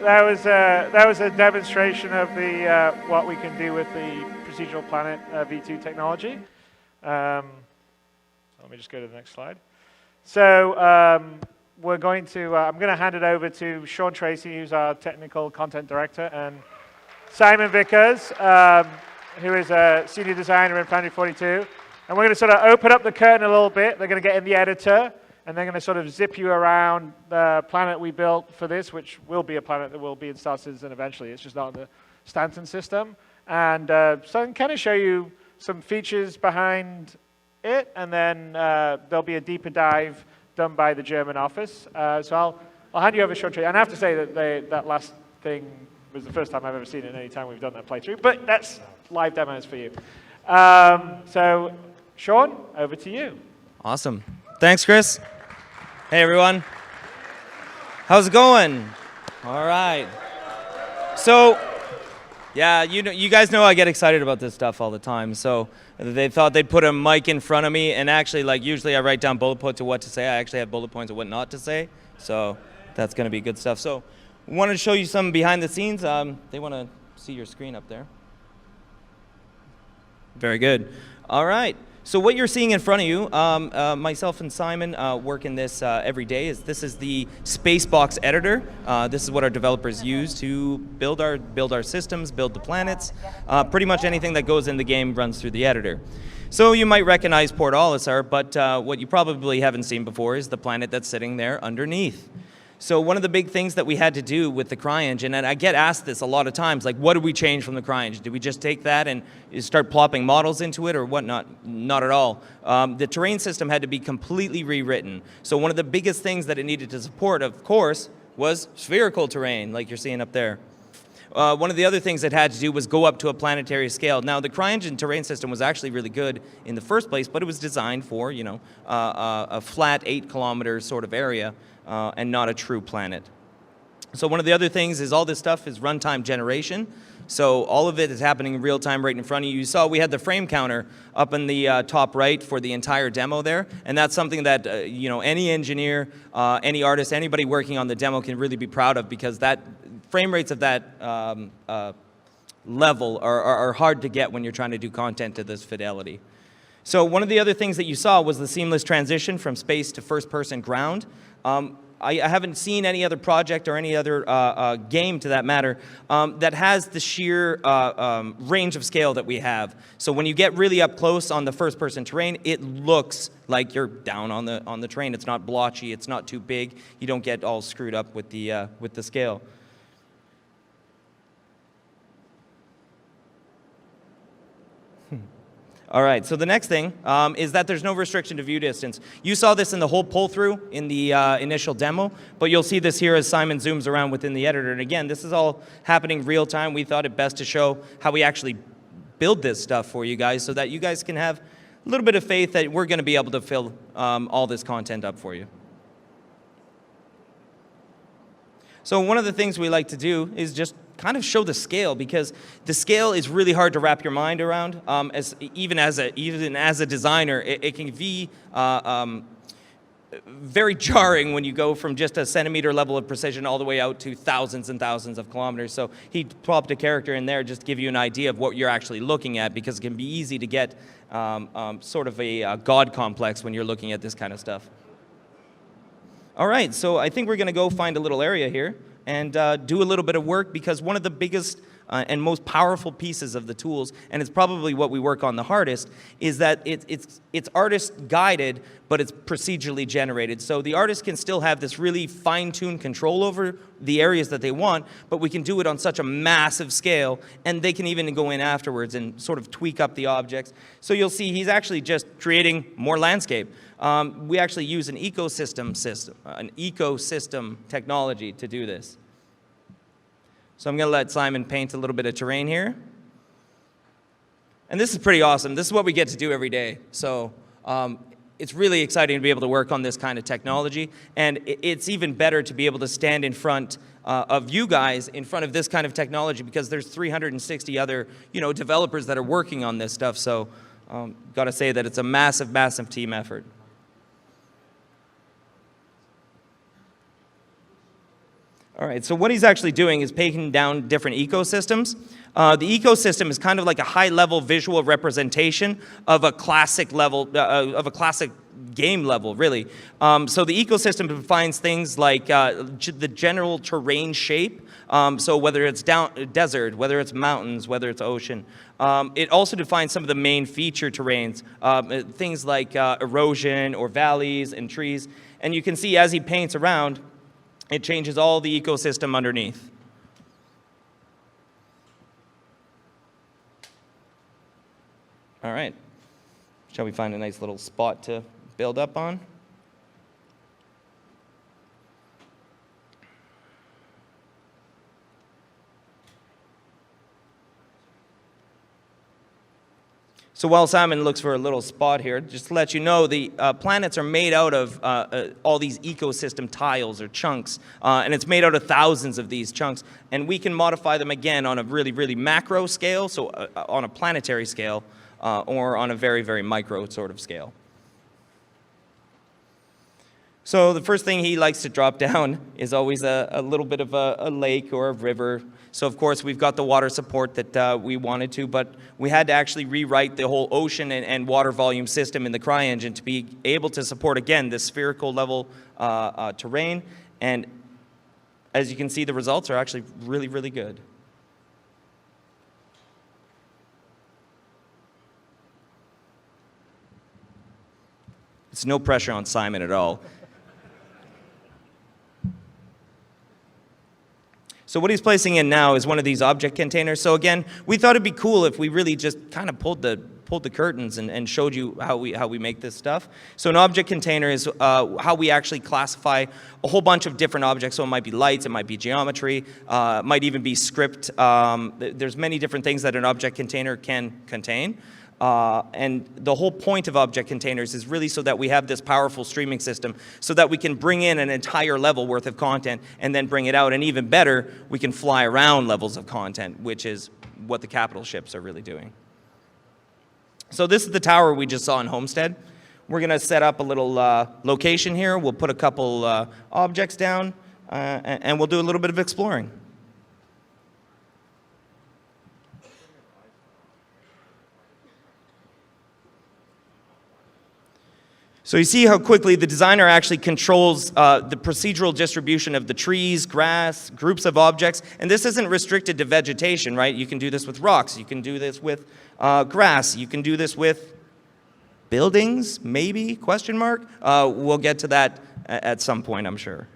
that was a demonstration of the what we can do with the procedural planet V2 technology. Let me just go to the next slide. So we're going to I'm going to hand it over to Sean Tracy, who's our technical content director, and Simon Vickers, who is a senior designer in Planet 42. And we're going to sort of open up the curtain a little bit. They're going to get in the editor, and they're going to sort of zip you around the planet we built for this, which will be a planet that will be in Star Citizen eventually. It's just not in the Stanton system. And so I can kind of show you some features behind it, and then there'll be a deeper dive done by the German office. So I'll hand you over shortly. And I have to say that that last thing was the first time I've ever seen it in any time we've done that playthrough, but that's live demos for you. So Sean, over to you. Awesome. Thanks, Chris. Hey, everyone. How's it going? All right. So, yeah, you guys know I get excited about this stuff all the time. So they thought they'd put a mic in front of me, and actually, like, usually I write down bullet points of what to say. I actually have bullet points of what not to say. So that's going to be good stuff. So I wanted to show you some behind the scenes. They want to see your screen up there. Very good. All right. So what you're seeing in front of you, myself and Simon work in this every day. This is the Spacebox editor. This is what our developers use to build our systems, build the planets. Pretty much anything that goes in the game runs through the editor. So you might recognize Port Olisar, but what you probably haven't seen before is the planet that's sitting there underneath. So one of the big things that we had to do with the CryEngine, and I get asked this a lot of times, like, what did we change from the CryEngine? Did we just take that and start plopping models into it or whatnot? Not at all. The terrain system had to be completely rewritten. So one of the biggest things that it needed to support, of course, was spherical terrain, like you're seeing up there. One of the other things it had to do was go up to a planetary scale. Now, the CryEngine terrain system was actually really good in the first place, but it was designed for, you know, a flat 8-kilometer sort of area. And not a true planet. So one of the other things is all this stuff is runtime generation. So all of it is happening in real time right in front of you. You saw we had the frame counter up in the top right for the entire demo there. And that's something that you know, any engineer, any artist, anybody working on the demo can really be proud of, because that frame rates of that level are hard to get when you're trying to do content to this fidelity. So one of the other things that you saw was the seamless transition from space to first-person ground. I haven't seen any other project or any other game, to that matter, that has the sheer range of scale that we have. So when you get really up close on the first-person terrain, it looks like you're down on the terrain. It's not blotchy. It's not too big. You don't get all screwed up with the scale. All right, so the next thing is that there's no restriction to view distance. You saw this in the whole pull-through in the initial demo, but you'll see this here as Simon zooms around within the editor. And again, this is all happening real time. We thought it best to show how we actually build this stuff for you guys so that you guys can have a little bit of faith that we're going to be able to fill all this content up for you. So one of the things we like to do is just kind of show the scale, because the scale is really hard to wrap your mind around. Even as a designer, it can be very jarring when you go from just a centimeter level of precision all the way out to thousands and thousands of kilometers. So he plopped a character in there just to give you an idea of what you're actually looking at, because it can be easy to get sort of a God complex when you're looking at this kind of stuff. All right, so I think we're going to go find a little area here and do a little bit of work, because one of the biggest and most powerful pieces of the tools, and it's probably what we work on the hardest, is that it's artist guided, but it's procedurally generated. So the artist can still have this really fine-tuned control over the areas that they want, but we can do it on such a massive scale, and they can even go in afterwards and sort of tweak up the objects. So you'll see he's actually just creating more landscape. We actually use an ecosystem technology to do this. So I'm going to let Simon paint a little bit of terrain here. And this is pretty awesome. This is what we get to do every day. So it's really exciting to be able to work on this kind of technology. And it's even better to be able to stand in front of you guys in front of this kind of technology, because there's 360 other developers that are working on this stuff. So got to say that it's a massive, massive team effort. All right, so what he's actually doing is taking down different ecosystems. The ecosystem is kind of like a high-level visual representation of a classic level, of a classic game level, really. So the ecosystem defines things like the general terrain shape. So whether it's desert, whether it's mountains, whether it's ocean. It also defines some of the main feature terrains, things like erosion or valleys and trees. And you can see as he paints around, it changes all the ecosystem underneath. All right. Shall we find a nice little spot to build up on? So while Simon looks for a little spot here, just to let you know, the planets are made out of all these ecosystem tiles or chunks, and it's made out of thousands of these chunks, and we can modify them again on a really, really macro scale, so on a planetary scale, or on a very, very micro sort of scale. So the first thing he likes to drop down is always a little bit of a lake or a river. So of course we've got the water support that we wanted to, but we had to actually rewrite the whole ocean and water volume system in the CryEngine to be able to support, again, this spherical level terrain. And as you can see, the results are actually really, really good. It's no pressure on Simon at all. So what he's placing in now is one of these object containers. So again, we thought it'd be cool if we really just kind of pulled the curtains and showed you how we make this stuff. So an object container is how we actually classify a whole bunch of different objects. So it might be lights, it might be geometry, it might even be script. There's many different things that an object container can contain. And the whole point of object containers is really so that we have this powerful streaming system so that we can bring in an entire level worth of content and then bring it out. And even better, we can fly around levels of content, which is what the capital ships are really doing. So this is the tower we just saw in Homestead. We're going to set up a little location here. We'll put a couple objects down, and we'll do a little bit of exploring. So you see how quickly the designer actually controls the procedural distribution of the trees, grass, groups of objects. And this isn't restricted to vegetation, right? You can do this with rocks. You can do this with grass. You can do this with buildings, maybe, question mark. We'll get to that at some point, I'm sure.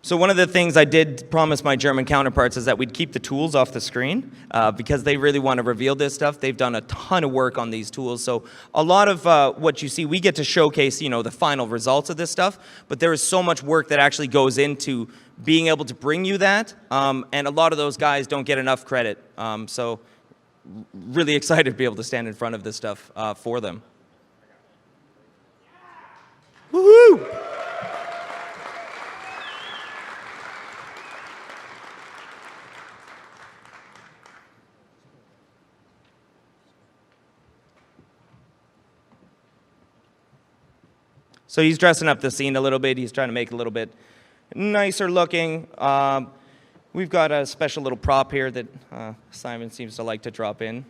So one of the things I did promise my German counterparts is that we'd keep the tools off the screen because they really want to reveal this stuff. They've done a ton of work on these tools. So a lot of what you see, we get to showcase, you know, the final results of this stuff, but there is so much work that actually goes into being able to bring you that, and a lot of those guys don't get enough credit. So really excited to be able to stand in front of this stuff for them. Woohoo! So he's dressing up the scene a little bit. He's trying to make it a little bit nicer looking. We've got a special little prop here that Simon seems to like to drop in.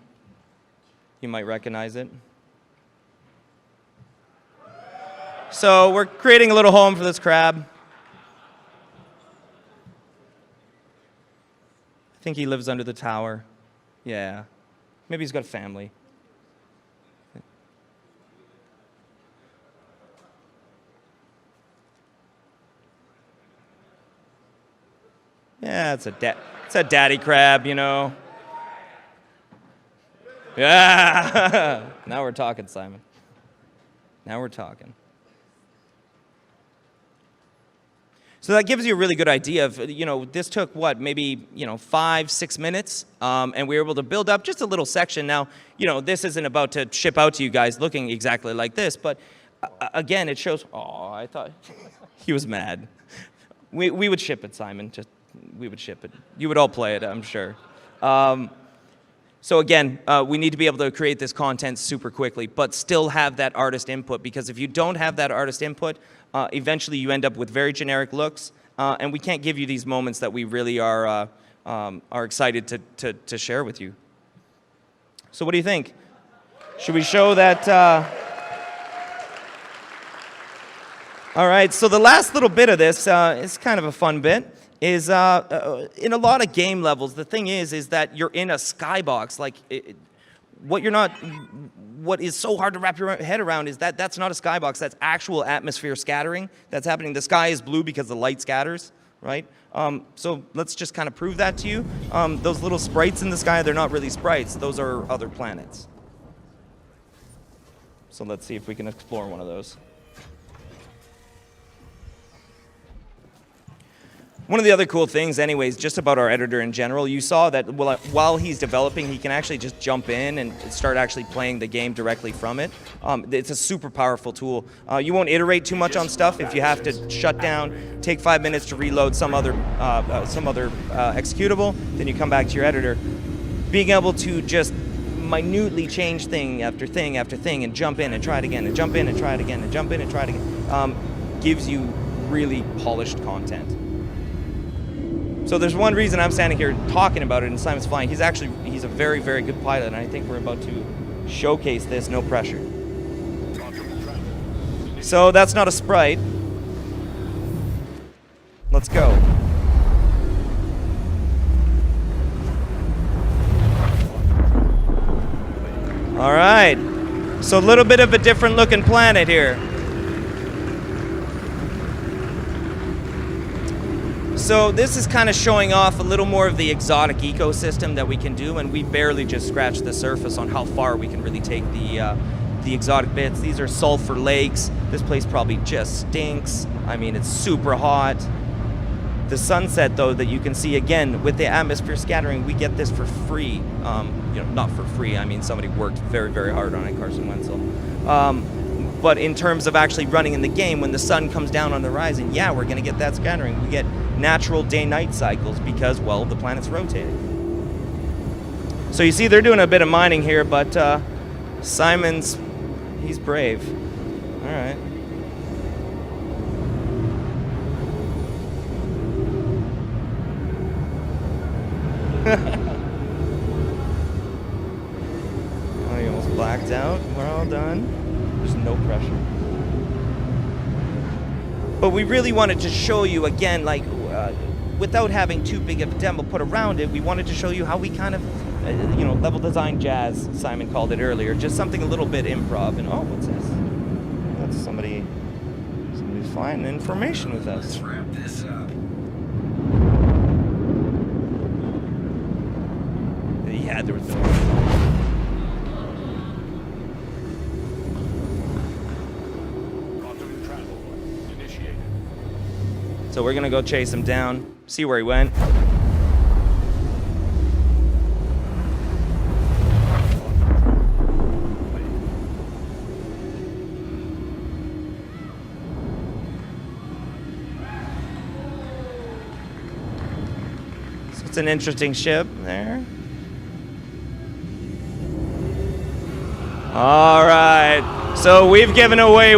You might recognize it. So we're creating a little home for this crab. I think he lives under the tower. Yeah. Maybe he's got a family. Yeah, it's a daddy crab, you know. Yeah. Now we're talking, Simon. Now we're talking. So that gives you a really good idea of, you know, this took what, maybe, you know, 5-6 minutes, and we were able to build up just a little section. Now, you know, this isn't about to ship out to you guys looking exactly like this, but again, it shows. Oh, I thought he was mad. We would ship it, Simon. We would ship it. You would all play it, I'm sure. So again, we need to be able to create this content super quickly, but still have that artist input, because if you don't have that artist input, eventually you end up with very generic looks, and we can't give you these moments that we really are excited to share with you. So what do you think? Should we show that? All right, so the last little bit of this is kind of a fun bit. Is in a lot of game levels, the thing is that you're in a skybox. Like, what is so hard to wrap your head around is that that's not a skybox. That's actual atmosphere scattering that's happening. The sky is blue because the light scatters, right? So let's just kind of prove that to you. Those little sprites in the sky, they're not really sprites. Those are other planets. So let's see if we can explore one of those. One of the other cool things, anyways, just about our editor in general, you saw that while he's developing, he can actually just jump in and start actually playing the game directly from it. It's a super powerful tool. You won't iterate too much on stuff. If you have to shut down, take 5 minutes to reload some other executable, then you come back to your editor. Being able to just minutely change thing after thing after thing and jump in and try it again and jump in and try it again and jump in and try it again gives you really polished content. So there's one reason I'm standing here talking about it and Simon's flying. He's a very, very good pilot, and I think we're about to showcase this, no pressure. So that's not a sprite. Let's go. All right. So a little bit of a different looking planet here. So this is kind of showing off a little more of the exotic ecosystem that we can do, and we barely just scratched the surface on how far we can really take the exotic bits. These are sulfur lakes. This place probably just stinks. I mean, it's super hot. The sunset, though, that you can see, again, with the atmosphere scattering, we get this for free. Not for free. I mean, somebody worked very, very hard on it, Carson Wenzel. But in terms of actually running in the game, when the sun comes down on the horizon, yeah, we're going to get that scattering. We get natural day-night cycles because, well, the planet's rotating. So you see they're doing a bit of mining here, but he's brave. All right. Oh, you almost blacked out. We're all done. There's no pressure. But we really wanted to show you, again, like, without having too big of a demo put around it, we wanted to show you how we kind of, level design jazz, Simon called it earlier, just something a little bit improv. And, oh, what's this? That's somebody's finding information with us. Let's wrap this up. Yeah, there was no... So we're gonna go chase him down, see where he went. So it's an interesting ship there. All right, so we've given away